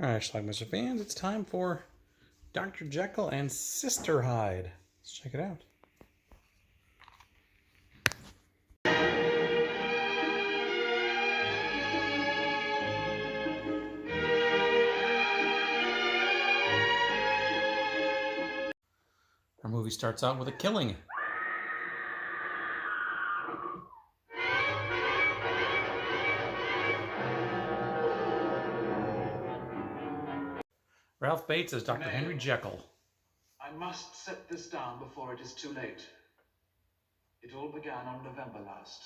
Alright, Schlockmeister fans, it's time for Dr. Jekyll and Sister Hyde. Let's check it out. Our movie starts out with a killing. Ralph Bates as Dr. Henry Jekyll. I must set this down before it is too late. It all began on November last,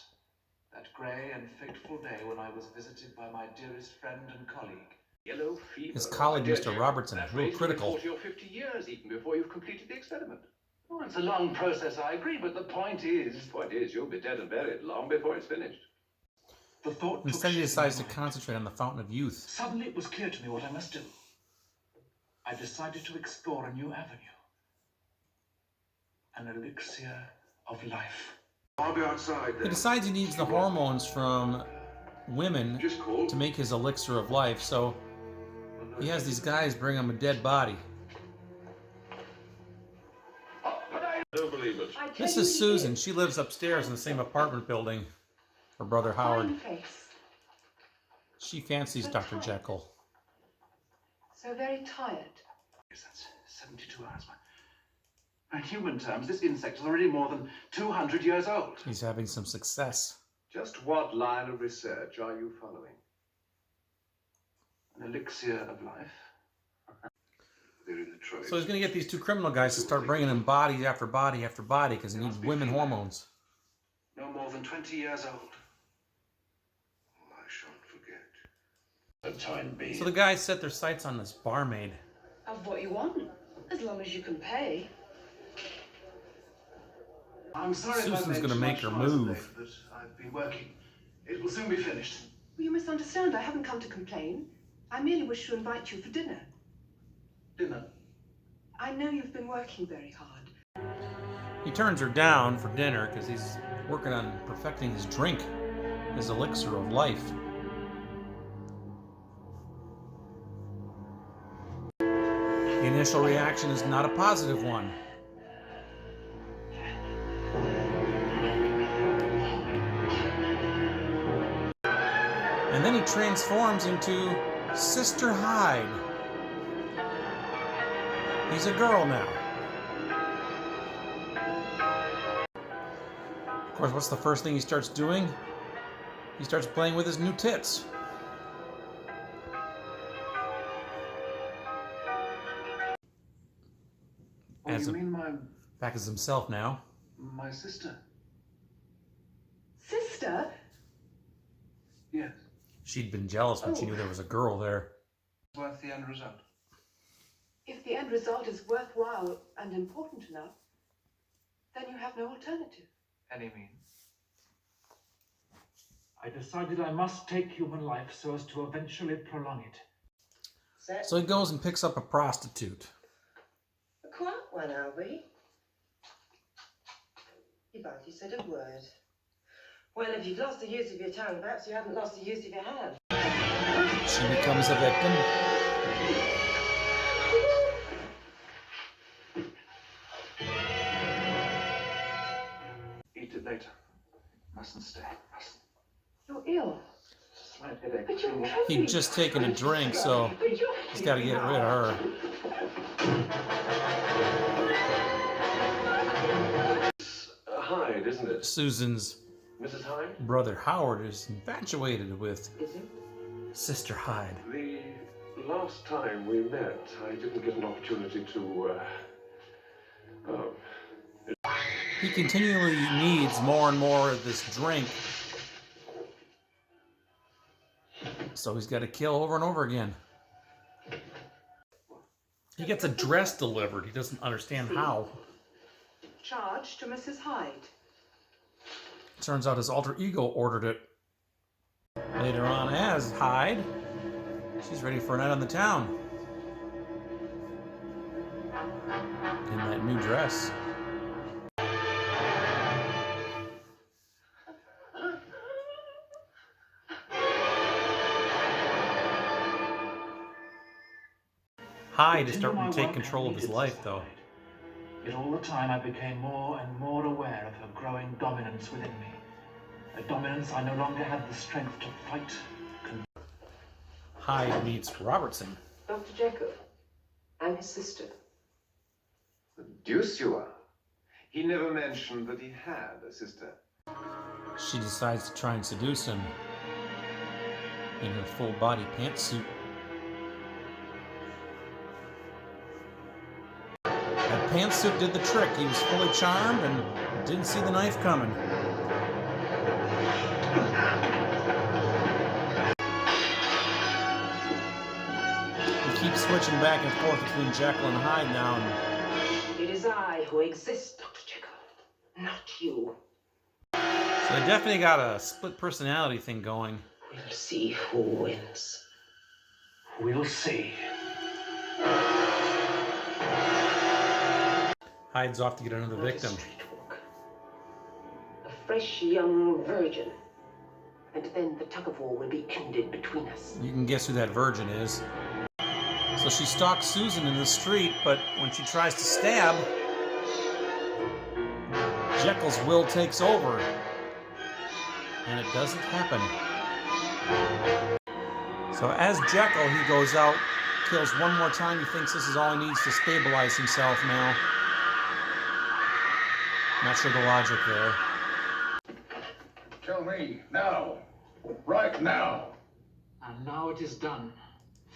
that grey and fateful day when I was visited by my dearest friend and colleague. Yellow fever. His colleague, Mr. Robertson, That a little raised critical. 40 or 50 years even before you've completed the experiment. Well, it's a long process, I agree, but the point is... The point is, you'll be dead and buried long before it's finished. The thought Instead, he took decides to shape in my mind. concentrate on the Fountain of Youth. Suddenly it was clear to me what I must do. I decided to explore a new avenue. An elixir of life. I'll be outside then. He decides he needs the hormones from women to make his elixir of life, so he has these guys bring him a dead body. I don't believe it. This is Susan. She lives upstairs in the same apartment building. Her brother Howard. She fancies Dr. Jekyll. So very tired. Yes, that's 72 hours. In human terms, this insect is already more than 200 years old. He's having some success. Just what line of research are you following? An elixir of life. They're in the trade. So he's going to get these two criminal guys to start bringing him body after body after body because he needs women hormones. No more than 20 years old. Oh, I shan't forget. The time being. So the guys set their sights on this barmaid. Of what you want, as long as you can pay. I'm sorry if I Susan's made gonna too make much her noise move. today, but I've been working. It will soon be finished. Well, you misunderstand. I haven't come to complain. I merely wish to invite you for dinner. Dinner. I know you've been working very hard. He turns her down for dinner because he's working on perfecting his drink, his elixir of life. The initial reaction is not a positive one. And then he transforms into Sister Hyde. He's a girl now. Of course, what's the first thing he starts doing? He starts playing with his new tits. Oh, As you a- mean Back as himself now. my sister? Sister? Yes. She'd been jealous when she knew there was a girl there. Worth the end result. If the end result is worthwhile and important enough, then you have no alternative. Any means. I decided I must take human life so as to eventually prolong it. So he goes and picks up a prostitute. A quiet one, are we? You've hardly said a word. Well, if you've lost the use of your tongue, perhaps you haven't lost the use of your hand. She becomes a victim. Eat it later. Mustn't stay. Mustn't. You're ill. Slight headache. But you're He'd just taken a drink, so he's got to get rid of her. Hyde, isn't it? Susan's Mrs. Hyde? brother Howard is infatuated with Is it? Sister Hyde. The last time we met, I didn't get an opportunity to, He continually needs more and more of this drink. So he's got to kill over and over again. He gets a dress delivered. He doesn't understand how. Charge to Mrs. Hyde. Turns out his alter ego ordered it. Later on, as Hyde, she's ready for a night on the town. In that new dress. Hyde is Continue starting my to take work control of his needed, life, Sister though. Hyde. Yet all the time I became more and more aware of her growing dominance within me. A dominance I no longer had the strength to fight. Hyde meets Robertson. Dr. Jekyll, I'm his sister. The deuce you are. He never mentioned that he had a sister. She decides to try and seduce him in her full-body pantsuit. That pantsuit did the trick. He was fully charmed and didn't see the knife coming. He keeps switching back and forth between Jekyll and Hyde now. It is I who exist, Dr. Jekyll, not you. So they definitely got a split personality thing going. We'll see who wins. We'll see. Hyde's off to get another Not a victim. street walk. A fresh young virgin. And then the tug of war will be ended between us. You can guess who that virgin is. So she stalks Susan in the street, but when she tries to stab, Jekyll's will takes over. And it doesn't happen. So as Jekyll, he goes out, kills one more time. He thinks this is all he needs to stabilize himself now. Not sure the logic there. Kill me, now. Right now. And now it is done.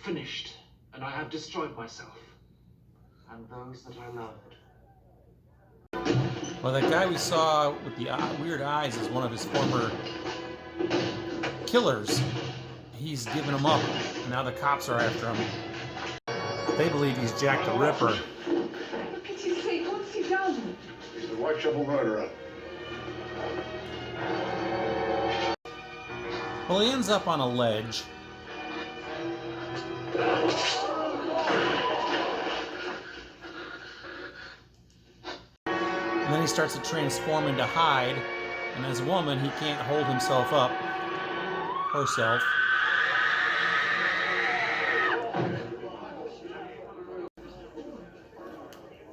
Finished. And I have destroyed myself. And those that I loved. Well, that guy we saw with the weird eyes is one of his former killers. He's given him up, and now the cops are after him. They believe he's Jack the Ripper. For pity's sake, what's he done? He's the Whitechapel murderer. Well, he ends up on a ledge. And then he starts to transform into Hyde, and as a woman, he can't hold himself up. Herself.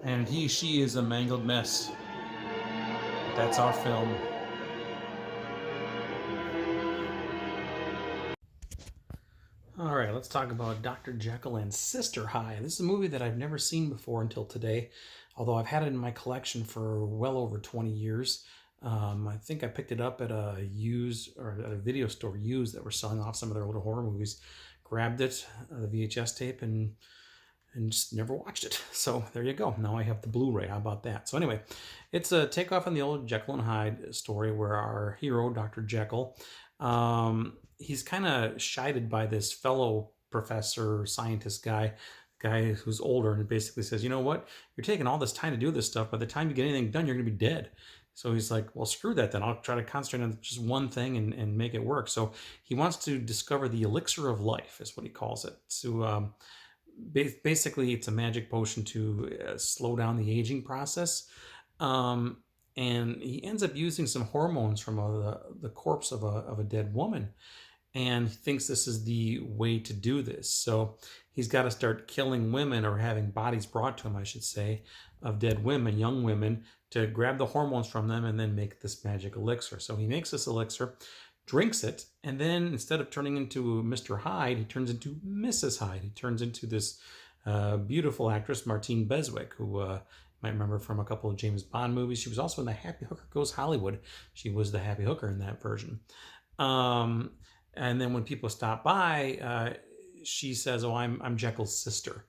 And she is a mangled mess. That's our film. All right, let's talk about Dr. Jekyll and Sister Hyde. This is a movie that I've never seen before until today, although I've had it in my collection for well over 20 years. I think I picked it up at a video store used that were selling off some of their older horror movies. Grabbed it, the VHS tape, and just never watched it. So there you go. Now I have the Blu-ray. How about that? So anyway, it's a takeoff on the old Jekyll and Hyde story where our hero, Dr. Jekyll, he's kind of chided by this fellow professor, scientist guy who's older, and basically says, you know what? You're taking all this time to do this stuff. By the time you get anything done, you're going to be dead. So he's like, well, screw that then. I'll try to concentrate on just one thing and make it work. So he wants to discover the elixir of life, is what he calls it. So basically, it's a magic potion to slow down the aging process. And he ends up using some hormones from the corpse of a dead woman. And he thinks this is the way to do this. So he's got to start killing women, or having bodies brought to him, I should say, of dead women, young women, to grab the hormones from them and then make this magic elixir. So he makes this elixir, drinks it, and then instead of turning into Mr. Hyde, he turns into Mrs. Hyde. He turns into this beautiful actress, Martine Beswick, who you might remember from a couple of James Bond movies. She was also in The Happy Hooker Goes Hollywood. She was the Happy Hooker in that version. And then when people stop by, she says, "Oh, I'm Jekyll's sister,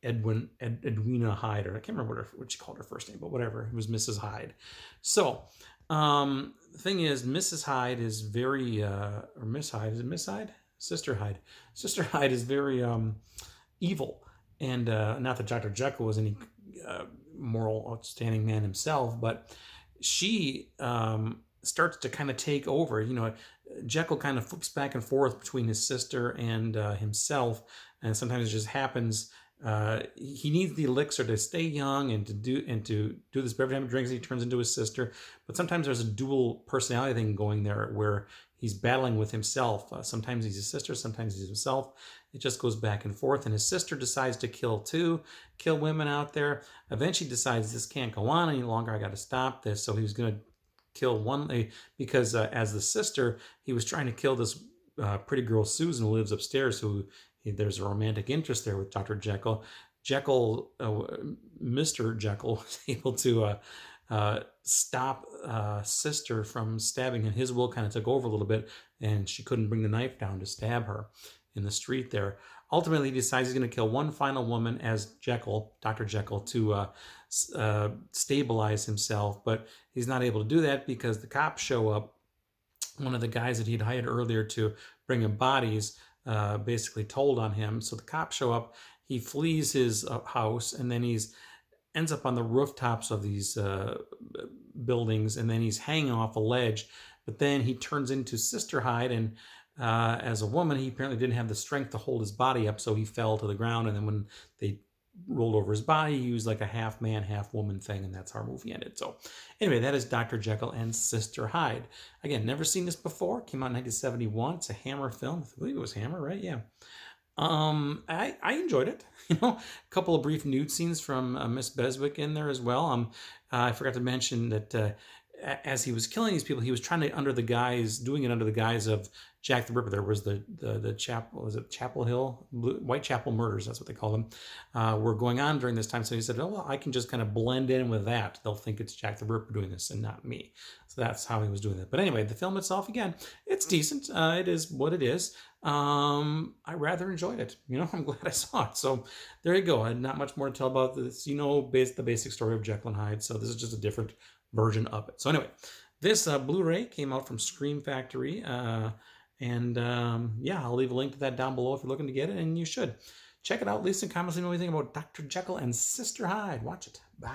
Edwina Hyde," or I can't remember what she called her first name, but whatever. It was Mrs. Hyde. So the thing is, Mrs. Hyde is very, or Miss Hyde, is it Miss Hyde? Sister Hyde. Sister Hyde is very evil, and not that Dr. Jekyll was any moral, outstanding man himself, but she starts to kind of take over. You know, Jekyll kind of flips back and forth between his sister and himself, and sometimes it just happens he needs the elixir to stay young and to do this. Every time he drinks, he turns into his sister. But sometimes there's a dual personality thing going there where he's battling with himself. Sometimes he's his sister, sometimes he's himself. It just goes back and forth. And his sister decides to kill women out there. Eventually decides this can't go on any longer. I got to stop this. So he was going to kill one because as the sister, he was trying to kill this pretty girl Susan who lives upstairs, who there's a romantic interest there with Dr. Jekyll. Mr. Jekyll was able to stop sister from stabbing him. His will kind of took over a little bit, and she couldn't bring the knife down to stab her in the street there. Ultimately, he decides he's going to kill one final woman as Jekyll, Dr. Jekyll, to stabilize himself, but he's not able to do that because the cops show up. One of the guys that he'd hired earlier to bring him bodies basically told on him. So the cops show up. He flees his house, and then he's ends up on the rooftops of these buildings, and then he's hanging off a ledge. But then he turns into Sister Hyde, and as a woman, he apparently didn't have the strength to hold his body up, so he fell to the ground. And then when they rolled over his body, he used like a half man, half woman thing, and that's how our movie ended. So anyway, that is Dr. Jekyll and Sister Hyde. Again, never seen this before. Came out in 1971. It's a Hammer film. I believe it was Hammer, right? Yeah. I enjoyed it. A couple of brief nude scenes from Miss Beswick in there as well. I forgot to mention that as he was killing these people, he was trying to doing it under the guise of Jack the Ripper. There was the Chapel Hill, Whitechapel murders, that's what they call them, were going on during this time. So he said, oh, well, I can just kind of blend in with that. They'll think it's Jack the Ripper doing this and not me. So that's how he was doing it. But anyway, the film itself, again, it's decent. It is what it is. I rather enjoyed it. I'm glad I saw it. So there you go. Not much more to tell about this. The basic story of Jekyll and Hyde. So this is just a different version of it. So anyway, this Blu-ray came out from Scream Factory. I'll leave a link to that down below if you're looking to get it, and you should. Check it out. Leave some comments. Let me know anything about Dr. Jekyll and Sister Hyde. Watch it. Bye.